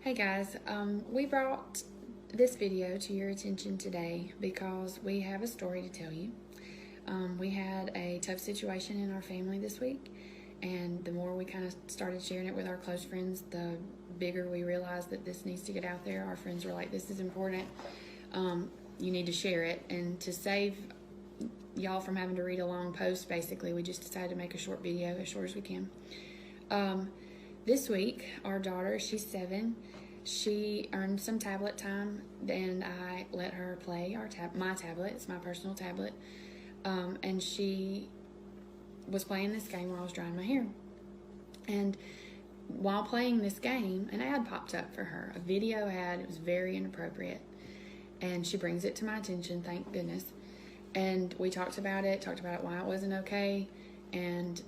Hey guys, we brought this video to your attention today because we have a story to tell you. We had a tough situation in our family this week, and the more we kind of started sharing it with our close friends, the bigger we realized that this needs to get out there. Our friends were like, this is important, you need to share it. And to save y'all from having to read a long post, basically, we just decided to make a short video, as short as we can. This week, our daughter, she's 7, she earned some tablet time, and I let her play my tablet. It's my personal tablet. And she was playing this game where I was drying my hair. And while playing this game, an ad popped up for her, a video ad. It was very inappropriate. And she brings it to my attention, thank goodness. And we talked about it, why it wasn't okay. And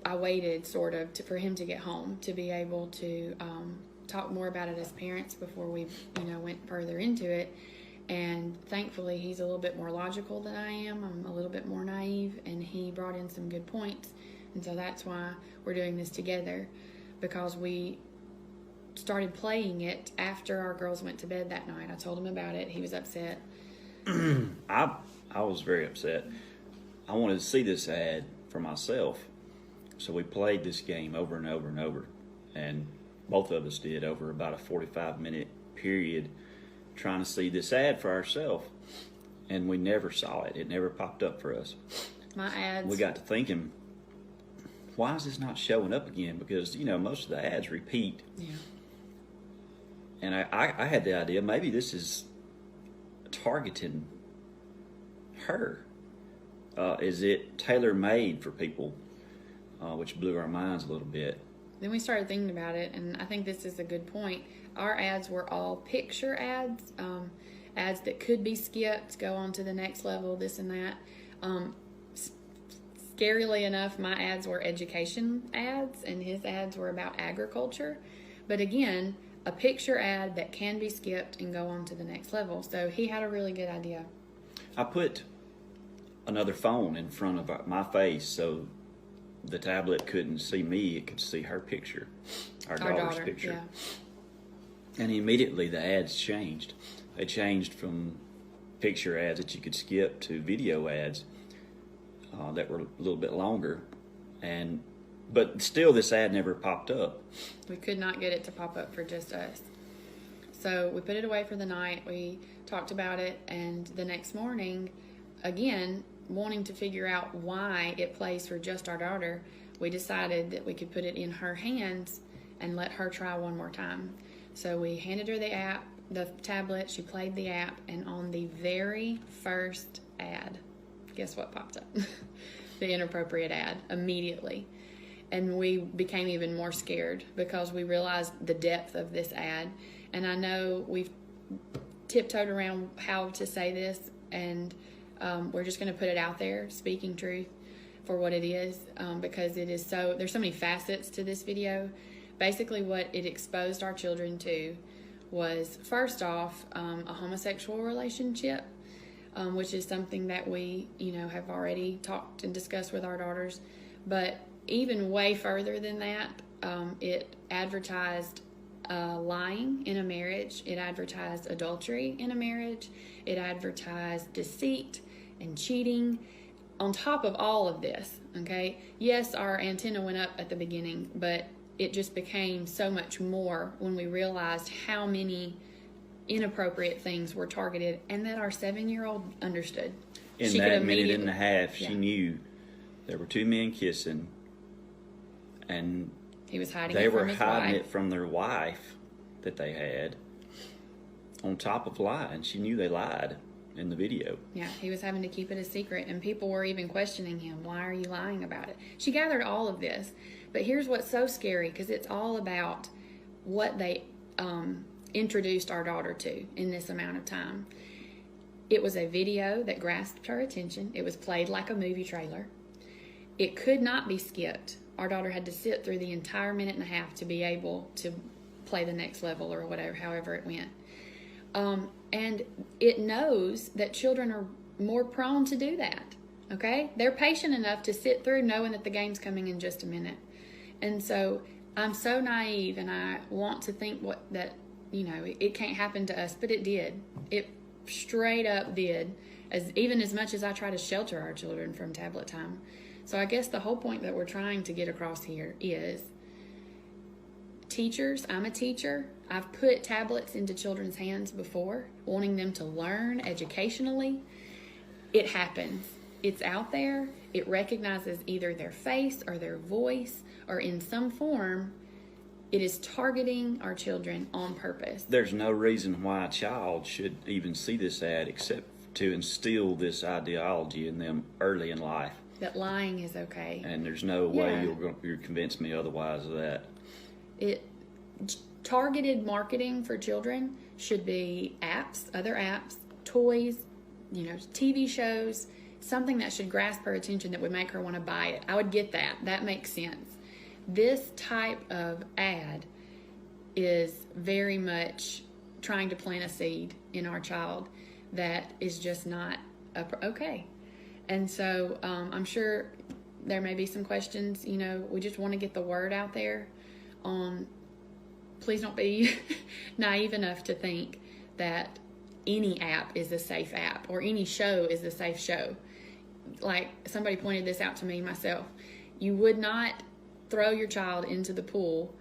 I waited sort of for him to get home to be able to talk more about it as parents before we went further into it. And thankfully he's a little bit more logical than I am. I'm a little bit more naive, and he brought in some good points. And so that's why we're doing this together, because we started playing it after our girls went to bed that night. I told him about it. He was upset. I was very upset. I wanted to see this ad for myself. So we played this game over and over and over, and both of us did over about a 45-minute period trying to see this ad for ourselves, and we never saw it. It never popped up for us. My ads. We got to thinking, why is this not showing up again? Because, most of the ads repeat. Yeah. And I had the idea, maybe this is targeting her. Is it tailor-made for people? Which blew our minds a little bit. Then we started thinking about it, and I think this is a good point. Our ads were all picture ads, ads that could be skipped, go on to the next level, this and that. Scarily enough, my ads were education ads, and his ads were about agriculture. But again, a picture ad that can be skipped and go on to the next level. So he had a really good idea. I put another phone in front of my face so the tablet couldn't see me, it could see her picture, our daughter's picture. Yeah. And immediately the ads changed. They changed from picture ads that you could skip to video ads that were a little bit longer. But still this ad never popped up. We could not get it to pop up for just us. So we put it away for the night. We talked about it, and the next morning, again, wanting to figure out why it plays for just our daughter, we decided that we could put it in her hands and let her try one more time. So we handed her the tablet, she played the app, and on the very first ad, guess what popped up? The inappropriate ad, immediately. And we became even more scared because we realized the depth of this ad. And I know we've tiptoed around how to say this, and we're just going to put it out there, speaking truth for what it is, because it is there's so many facets to this video. Basically what it exposed our children to was, first off, a homosexual relationship, which is something that we, have already talked and discussed with our daughters. But even way further than that, it advertised lying in a marriage. It advertised adultery in a marriage. It advertised deceit and cheating. On top of all of this, okay, yes, our antenna went up at the beginning, but it just became so much more when we realized how many inappropriate things were targeted, and that our 7-year-old understood. In that minute and a half, she knew there were 2 men kissing, and he was hiding they it from were his hiding wife. it from their wife that they had, on top of lying. She knew they lied in the video. Yeah, he was having to keep it a secret, and people were even questioning him. Why are you lying about it? She gathered all of this, but here's what's so scary, because it's all about what they introduced our daughter to in this amount of time. It was a video that grasped her attention. It was played like a movie trailer. It could not be skipped. Our daughter had to sit through the entire minute and a half to be able to play the next level, or whatever, however it went. And it knows that children are more prone to do that, okay? They're patient enough to sit through knowing that the game's coming in just a minute. And so I'm so naive, and I want to think that it can't happen to us, but it did. It straight up did. Even as much as I try to shelter our children from tablet time. So I guess the whole point that we're trying to get across here is, teachers, I'm a teacher. I've put tablets into children's hands before, wanting them to learn educationally. It happens. It's out there. It recognizes either their face or their voice, or in some form, it is targeting our children on purpose. There's no reason why a child should even see this ad except to instill this ideology in them early in life. That lying is okay. And there's no way you'll convince me otherwise of that. Targeted marketing for children should be apps, other apps, toys, TV shows, something that should grasp her attention that would make her want to buy it. I would get that. That makes sense. This type of ad is very much trying to plant a seed in our child that is just not okay. And so I'm sure there may be some questions. We just want to get the word out there on, please don't be naive enough to think that any app is a safe app or any show is a safe show. Like somebody pointed this out to me myself. You would not throw your child into the pool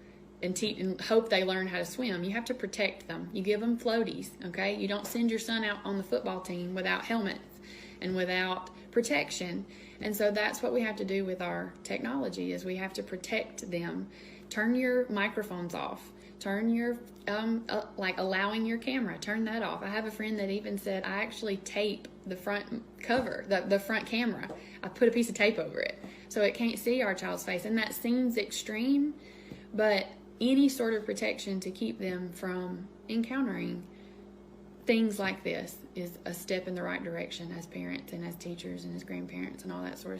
and hope they learn how to swim. You have to protect them. You give them floaties, okay? You don't send your son out on the football team without helmets and without protection. And so that's what we have to do with our technology, is we have to protect them. Turn your microphones off. Turn your, allowing your camera, turn that off. I have a friend that even said, I actually tape the front cover, the front camera. I put a piece of tape over it so it can't see our child's face. And that seems extreme, but any sort of protection to keep them from encountering things like this is a step in the right direction as parents and as teachers and as grandparents and all that sort of stuff.